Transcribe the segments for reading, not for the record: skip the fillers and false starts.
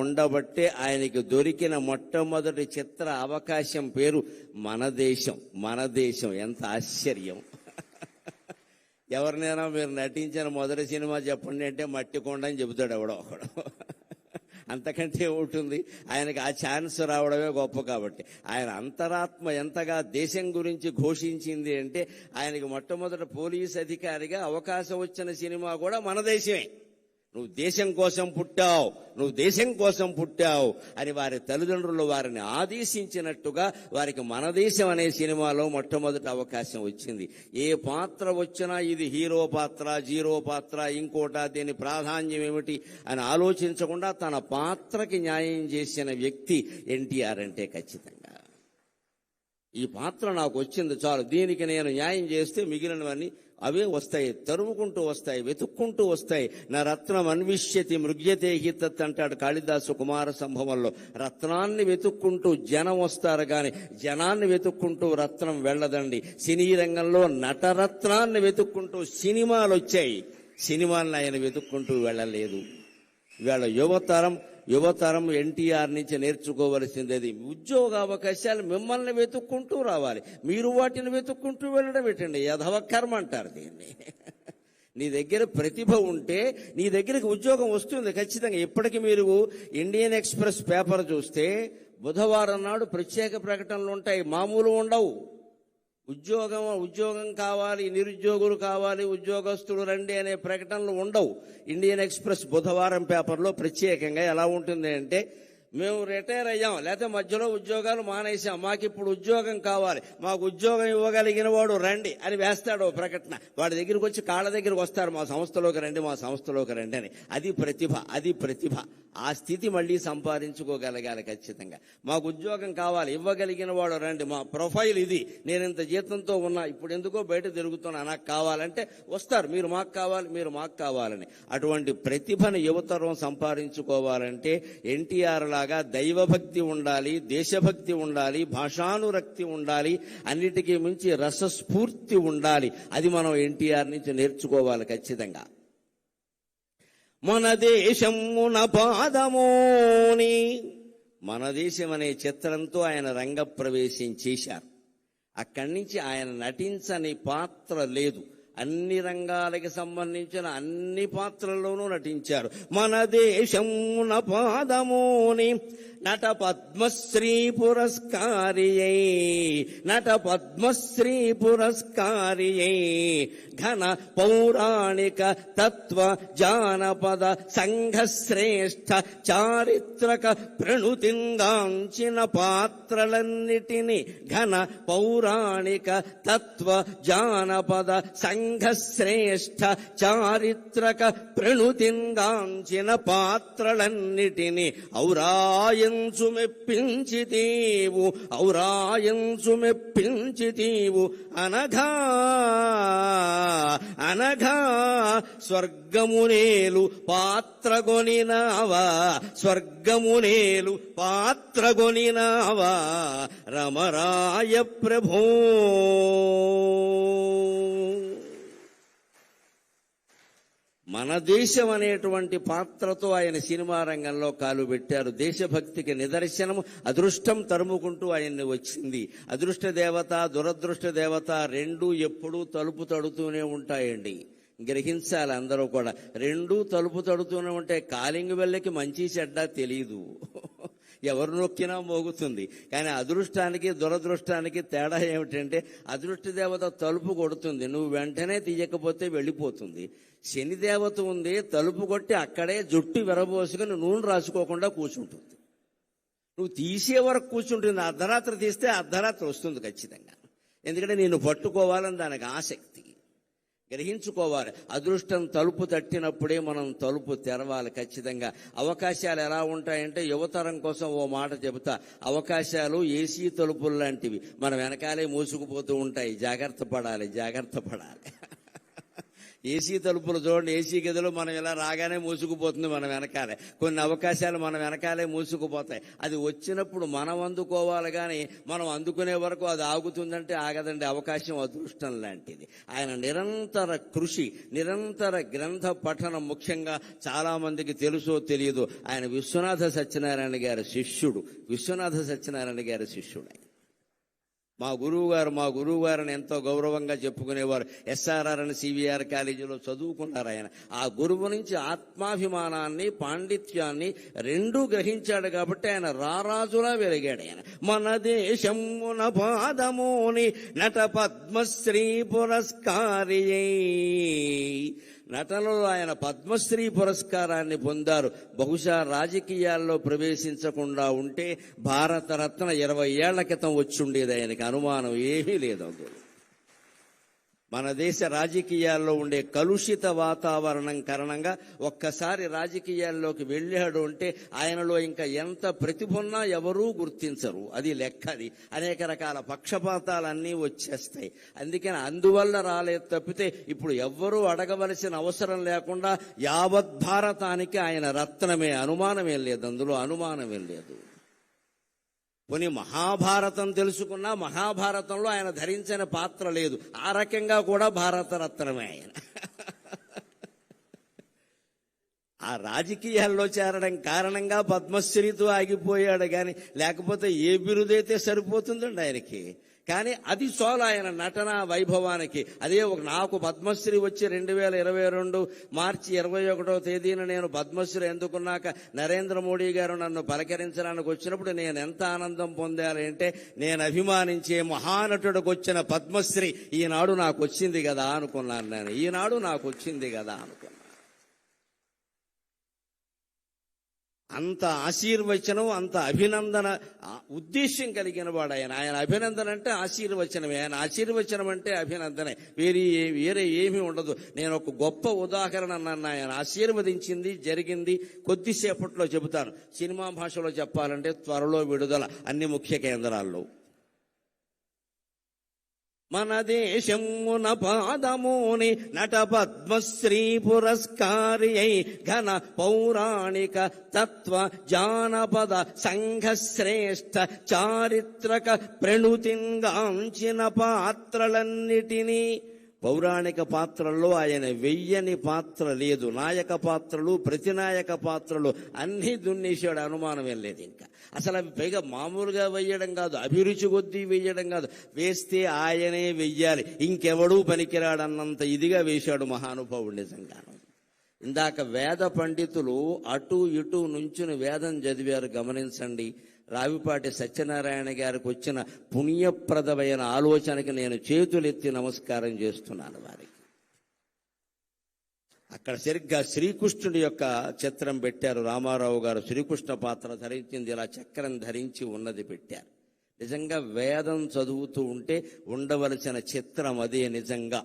ఉండబట్టే ఆయనకి దొరికిన మొట్టమొదటి చిత్ర అవకాశం పేరు మన దేశం. మన దేశం ఎంత ఆశ్చర్యం! ఎవరినైనా మీరు నటించిన మొదటి సినిమా చెప్పండి అంటే మట్టి కొండ అని చెబుతాడు ఎవడో ఒకడు. అంతకంటే ఉంటుంది. ఆయనకి ఆ ఛాన్స్ రావడమే గొప్ప. కాబట్టి ఆయన అంతరాత్మ ఎంతగా దేశం గురించి ఘోషించింది అంటే ఆయనకి మొట్టమొదటి పోలీస్ అధికారిగా అవకాశం వచ్చిన సినిమా కూడా మన దేశమే. నువ్వు దేశం కోసం పుట్టావు, నువ్వు దేశం కోసం పుట్టావు అని వారి తల్లిదండ్రులు వారిని ఆదేశించినట్టుగా వారికి మన దేశం అనే సినిమాలో మొట్టమొదటి అవకాశం వచ్చింది. ఏ పాత్ర వచ్చినా ఇది హీరో పాత్ర, జీరో పాత్ర, ఇంకోట, దీని ప్రాధాన్యం ఏమిటి అని ఆలోచించకుండా తన పాత్రకి న్యాయం చేసిన వ్యక్తి ఎన్టీఆర్ అంటే ఖచ్చితంగా ఈ పాత్ర నాకు వచ్చింది చాలు, దీనికి నేను న్యాయం చేస్తే మిగిలినవన్నీ అవే వస్తాయి, తరుముకుంటూ వస్తాయి, వెతుక్కుంటూ వస్తాయి. నా రత్నం అన్విష్యతి మృగ్యతే హితత్ అంటాడు కాళిదాసు కుమార సంభవంలో. రత్నాన్ని వెతుక్కుంటూ జనం వస్తారు కానీ జనాన్ని వెతుక్కుంటూ రత్నం వెళ్ళదండి. సినీ రంగంలో నటరత్నాన్ని వెతుక్కుంటూ సినిమాలు వచ్చాయి, సినిమాలను ఆయన వెతుక్కుంటూ వెళ్ళలేదు. ఇవాళ యువతరం ఎన్టీఆర్ నుంచి నేర్చుకోవలసింది ఉద్యోగ అవకాశాలు మిమ్మల్ని వెతుక్కుంటూ రావాలి, మీరు వాటిని వెతుక్కుంటూ వెళ్ళడం పెట్టండి. యధవ కర్మ అంటారు దీన్ని. నీ దగ్గర ప్రతిభ ఉంటే నీ దగ్గరికి ఉద్యోగం వస్తుంది ఖచ్చితంగా. ఇప్పటికీ మీరు ఇండియన్ ఎక్స్ప్రెస్ పేపర్ చూస్తే బుధవారం నాడు ప్రత్యేక ప్రకటనలు ఉంటాయి, మామూలు ఉండవు. ఉద్యోగం కావాలి, నిరుద్యోగులు కావాలి, ఉద్యోగస్తులు రండి అనే ప్రకటనలు ఉండవు. ఇండియన్ ఎక్స్ప్రెస్ బుధవారం పేపర్లో ప్రత్యేకంగా ఎలా ఉంటుంది అంటే, మేము రిటైర్ అయ్యాం, లేకపోతే మధ్యలో ఉద్యోగాలు మానేసాం, మాకు ఇప్పుడు ఉద్యోగం కావాలి, మాకు ఉద్యోగం ఇవ్వగలిగిన వాడు రండి అని వేస్తాడు ప్రకటన. వాడి దగ్గరికి వచ్చి కాళ్ళ దగ్గరికి వస్తారు, మా సంస్థలోకి రండి, మా సంస్థలోకి రండి అని. అది ప్రతిభ. ఆ స్థితి మళ్ళీ సంపాదించుకోగలగాలి ఖచ్చితంగా. మాకు ఉద్యోగం కావాలి, ఇవ్వగలిగిన వాడు రండి, మా ప్రొఫైల్ ఇది, నేను ఇంత జీతంతో ఉన్నా, ఇప్పుడు ఎందుకో బయట తిరుగుతున్నా, నాకు కావాలంటే వస్తారు, మీరు మాకు కావాలని. అటువంటి ప్రతిభను యువతరం సంపాదించుకోవాలంటే ఎన్టీఆర్ లాగా దైవభక్తి ఉండాలి, దేశభక్తి ఉండాలి, భాషానురక్తి ఉండాలి, అన్నిటికీ మించి రసస్ఫూర్తి ఉండాలి. అది మనం ఎన్టీఆర్ నుంచి నేర్చుకోవాలి ఖచ్చితంగా. మన దేశమున పాదమోని, మన దేశం అనే చిత్రంతో ఆయన రంగప్రవేశం చేశారు. అక్కడి నుంచి ఆయన నటించని పాత్ర లేదు. అన్ని రంగాలకి సంబంధించిన అన్ని పాత్రల్లోనూ నటించారు. మన దేశమున పాదమోని నట పద్మశ్రీ పురస్కారియై ఘన పౌరాణిక తత్వ జానపద సంఘశ్రేష్ఠ చారిత్రక ప్రణుతింగాంచిన పాత్రలన్నిటినీ ఘన పౌరాణిక తత్వ జానపద సంఘశ్రేష్ఠ చారిత్రక ప్రణుతింగాంచిన పాత్రలన్నిటినీ ఔరాయంచు మెప్పించితీవు అనఘా స్వర్గమునేలు పాత్రగొనినావా రమరాయ ప్రభో. మన దేశం అనేటువంటి పాత్రతో ఆయన సినిమా రంగంలో కాలు పెట్టారు. దేశభక్తికి నిదర్శనం. అదృష్టం తరుముకుంటూ ఆయన్ని వచ్చింది. అదృష్ట దేవత, దురదృష్ట దేవత రెండూ ఎప్పుడూ తలుపు తడుతూనే ఉంటాయండి. గ్రహించాలి అందరూ కూడా. రెండూ తలుపు తడుతూనే ఉంటాయి. కాలింగ్ వెళ్ళకి మంచి చెడ్డ తెలీదు, ఎవరు నొక్కినా మోగుతుంది. కానీ అదృష్టానికి దురదృష్టానికి తేడా ఏమిటంటే, అదృష్ట దేవత తలుపు కొడుతుంది, నువ్వు వెంటనే తీయకపోతే వెళ్ళిపోతుంది. శని దేవత ఉంది, తలుపు కొట్టి అక్కడే జుట్టు విరబోసుకుని నూనె రాసుకోకుండా కూర్చుంటుంది. నువ్వు తీసే వరకు కూర్చుంటుంది. అర్ధరాత్రి తీస్తే అర్ధరాత్రి వస్తుంది ఖచ్చితంగా. ఎందుకంటే నేను పట్టుకోవాలని దానికి ఆసక్తి. గ్రహించుకోవాలి. అదృష్టం తలుపు తట్టినప్పుడే మనం తలుపు తెరవాలి ఖచ్చితంగా. అవకాశాలు ఎలా ఉంటాయంటే, యువతరం కోసం ఓ మాట చెబుతా. అవకాశాలు ఏసీ తలుపులు లాంటివి, మన వెనకాలే మూసుకుపోతూ ఉంటాయి. జాగ్రత్త పడాలి. ఏసీ తలుపులు చూడండి, ఏసీ గదిలో మనం ఇలా రాగానే మూసుకుపోతుంది మన వెనకాలే. కొన్ని అవకాశాలు మన వెనకాలే మూసుకుపోతాయి. అది వచ్చినప్పుడు మనం అందుకోవాలి, కానీ మనం అందుకునే వరకు అది ఆగుతుందంటే ఆగదండి. అవకాశం అదృష్టం లాంటిది. ఆయన నిరంతర కృషి, నిరంతర గ్రంథ పఠనం, ముఖ్యంగా చాలా మందికి తెలుసో తెలియదు, ఆయన విశ్వనాథ సత్యనారాయణ గారి శిష్యుడు. విశ్వనాథ సత్యనారాయణ గారి శిష్యుడు ఆయన. మా గురువు గారిని ఎంతో గౌరవంగా చెప్పుకునేవారు. ఎస్ఆర్ఆర్ అని సివిఆర్ కాలేజీలో చదువుకున్నారు ఆయన. ఆ గురువు నుంచి ఆత్మాభిమానాన్ని, పాండిత్యాన్ని రెండూ గ్రహించాడు కాబట్టి ఆయన రారాజులా వెలిగాడు ఆయన. మన దేశమున పాదమోని నట పద్మశ్రీ పురస్కారి. నటనలో ఆయన పద్మశ్రీ పురస్కారాన్ని పొందారు. బహుశా రాజకీయాల్లో ప్రవేశించకుండా ఉంటే భారతరత్న 20 ఏళ్ల క్రితం వచ్చుండేది ఆయనకి, అనుమానం ఏమీ లేదు అందులో. మన దేశ రాజకీయాల్లో ఉండే కలుషిత వాతావరణం కారణంగా ఒక్కసారి రాజకీయాల్లోకి వెళ్ళాడు అంటే ఆయనలో ఇంకా ఎంత ప్రతిభ ఉన్నా ఎవరూ గుర్తించరు. అది లెక్కది. అనేక రకాల పక్షపాతాలన్నీ వచ్చేస్తాయి. అందువల్ల రాలేదు తప్పితే ఇప్పుడు ఎవ్వరూ అడగవలసిన అవసరం లేకుండా యావత్ భారతానికి ఆయన రత్నమే. అనుమానమేం లేదు, అందులో అనుమానమేం లేదు. కొన్ని మహాభారతం తెలుసుకున్నా మహాభారతంలో ఆయన ధరించిన పాత్ర లేదు. ఆ రకంగా కూడా భారతరత్నమే ఆయన. ఆ రాజకీయాల్లో చేరడం కారణంగా పద్మశ్రీతో ఆగిపోయాడు, కానీ లేకపోతే ఏ బిరుదైతే సరిపోతుందండి ఆయనకి. కానీ అది చాలు ఆయన నటన వైభవానికి. అదే నాకు పద్మశ్రీ వచ్చి 2022 మార్చి 21వ తేదీన నేను పద్మశ్రీ ఎందుకున్నాక నరేంద్ర మోడీ గారు నన్ను పలకరించడానికి వచ్చినప్పుడు నేను ఎంత ఆనందం పొందాలి అంటే, నేను అభిమానించే మహానటుడికి వచ్చిన పద్మశ్రీ ఈనాడు నాకు వచ్చింది కదా అనుకున్నాను. నేను ఈనాడు నాకు వచ్చింది కదా అనుకున్నాను. అంత ఆశీర్వచనం, అంత అభినందన ఉద్దేశ్యం కలిగిన వాడు ఆయన. ఆయన అభినందన అంటే ఆశీర్వచనమే, ఆయన ఆశీర్వచనం అంటే అభినందనే, వేరే ఏమీ ఉండదు. నేను ఒక గొప్ప ఉదాహరణ నన్ను ఆయన ఆశీర్వదించింది జరిగింది కొద్దిసేపట్లో చెబుతాను. సినిమా భాషలో చెప్పాలంటే త్వరలో విడుదల అన్ని ముఖ్య కేంద్రాల్లో. మన దేశమున పాదమోని నట పద్మశ్రీ పురస్కారి ఘన పౌరాణిక తత్వ జానపద సంఘ శ్రేష్ఠ చారిత్రక ప్రణుతింగాంచిన పాత్రలన్నిటినీ. పౌరాణిక పాత్రల్లో ఆయన వెయ్యని పాత్ర లేదు. నాయక పాత్రలు, ప్రతినాయక పాత్రలు అన్నీ దున్నేశాడు. అనుమానమేం లేదు. ఇంకా అసలు అవి పైగా మామూలుగా వెయ్యడం కాదు, అభిరుచి కొద్దీ వెయ్యడం కాదు. వేస్తే ఆయనే వెయ్యాలి, ఇంకెవడూ పనికిరాడన్నంత ఇదిగా వేశాడు మహానుభావుడు నిజంగా. ఇందాక వేద పండితులు అటు ఇటు నుంచుని వేదం చదివారు, గమనించండి. రావిపాటి సత్యనారాయణ గారికి వచ్చిన పుణ్యప్రదమైన ఆలోచనకి నేను చేతులెత్తి నమస్కారం చేస్తున్నాను వారికి. అక్కడ సరిగ్గా శ్రీకృష్ణుడి యొక్క చిత్రం పెట్టారు. రామారావు గారు శ్రీకృష్ణ పాత్ర ధరించింది, ఇలా చక్రం ధరించి ఉన్నది పెట్టారు. నిజంగా వేదం చదువుతూ ఉంటే ఉండవలసిన చిత్రం అదే నిజంగా.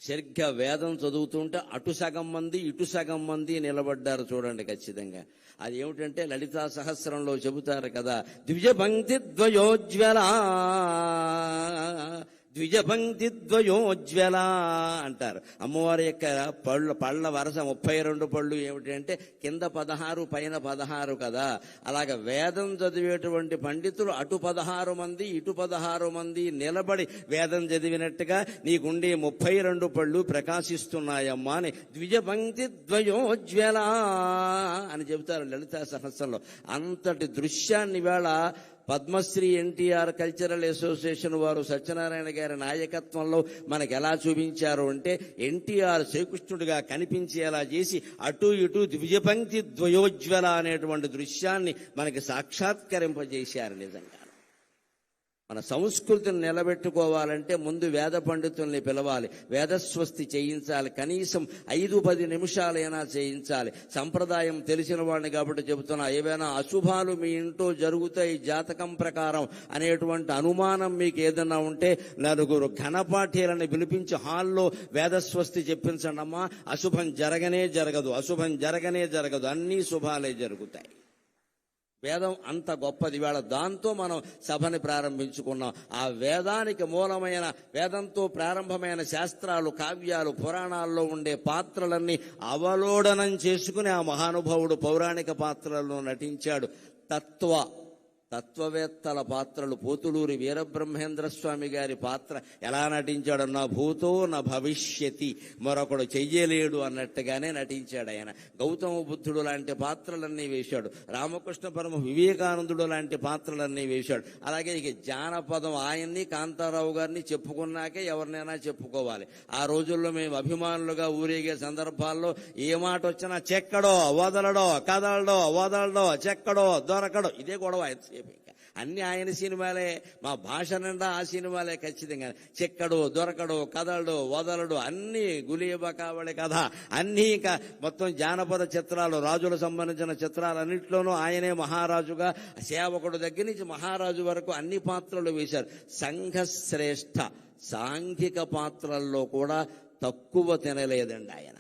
సరిగ్గా వేదం చదువుతుంటే అటు సగం మంది ఇటు సగం మంది నిలబడ్డారు చూడండి ఖచ్చితంగా. అది ఏమిటంటే లలితా సహస్రంలో చెబుతారు కదా, ద్విజపంక్తి ద్వయోజ్వల ద్విజపంక్తి ద్వయోజ్వల అంటారు. అమ్మవారి యొక్క పళ్ళ వరస 32 పళ్ళు ఏమిటంటే కింద 16 పైన 16 కదా. అలాగ వేదం చదివేటువంటి పండితులు అటు 16 మంది ఇటు 16 మంది నిలబడి వేదం చదివినట్టుగా నీకుండే 32 పళ్ళు ప్రకాశిస్తున్నాయమ్మా అని ద్విజపంక్తి ద్వయోజ్వల అని చెబుతారు లలితా సహస్రంలో. అంతటి దృశ్యాన్ని వేళ పద్మశ్రీ ఎన్టీఆర్ కల్చరల్ అసోసియేషన్ వారు సత్యనారాయణ గారి నాయకత్వంలో మనకు ఎలా చూపించారు అంటే, ఎన్టీఆర్ శ్రీకృష్ణుడిగా కనిపించేలా చేసి అటు ఇటు ద్విజపంక్తి ద్వయోజ్వల అనేటువంటి దృశ్యాన్ని మనకి సాక్షాత్కరింపజేశారు. నిజంగా మన సంస్కృతిని నిలబెట్టుకోవాలంటే ముందు వేద పండితుల్ని పిలవాలి, వేదస్వస్తి చేయించాలి, కనీసం 5-10 నిమిషాలైనా చేయించాలి. సంప్రదాయం తెలిసిన వాడిని కాబట్టి చెబుతున్నా, ఏవైనా అశుభాలు మీ ఇంట్లో జరుగుతాయి జాతకం ప్రకారం అనేటువంటి అనుమానం మీకు ఏదైనా ఉంటే 4 ఘనపాఠీలను పిలిపించి హాల్లో వేదస్వస్తి చెప్పించండి అమ్మా. అశుభం జరగనే జరగదు, అశుభం జరగనే జరగదు, అన్నీ శుభాలే జరుగుతాయి. వేదం అంత గొప్పది. వేళ దాంతో మనం సభని ప్రారంభించుకున్నాం. ఆ వేదానికి మూలమైన, వేదంతో ప్రారంభమైన శాస్త్రాలు, కావ్యాలు, పురాణాల్లో ఉండే పాత్రలన్నీ అవలోడనం చేసుకుని ఆ మహానుభావుడు పౌరాణిక పాత్రలను నటించాడు. తత్వవేత్తల పాత్రలు, పోతులూరి వీరబ్రహ్మేంద్ర స్వామి గారి పాత్ర ఎలా నటించాడు? నా భూతో నా భవిష్యతి, మరొకడు చెయ్యలేడు అన్నట్టుగానే నటించాడు ఆయన. గౌతమ బుద్ధుడు లాంటి పాత్రలన్నీ వేశాడు. రామకృష్ణ పరమ వివేకానందుడు లాంటి పాత్రలన్నీ వేశాడు. అలాగే ఇక జానపదం, ఆయన్ని కాంతారావు గారిని చెప్పుకున్నాకే ఎవరినైనా చెప్పుకోవాలి. ఆ రోజుల్లో మేము అభిమానులుగా ఊరేగే సందర్భాల్లో ఏ మాట వచ్చినా చెక్కడో వదలడో, కదలడో వదలడో, చెక్కడో దొరకడో, ఇదే గొడవ ఎంతసేపు. అన్ని ఆయన సినిమాలే, మా భాష నిండా ఆ సినిమాలే. ఖచ్చితంగా చెక్కడు, దొరకడు, కదలడు, వదలడు, అన్ని గులీబకావళి కథ, అన్నీ ఇంకా మొత్తం జానపద చిత్రాలు, రాజులకు సంబంధించిన చిత్రాలన్నింటిలోనూ ఆయనే మహారాజుగా, సేవకుడు దగ్గర నుంచి మహారాజు వరకు అన్ని పాత్రలు వేశారు. సంఘశ్రేష్ఠ సాంఘిక పాత్రల్లో కూడా తక్కువ తినలేదండి ఆయన.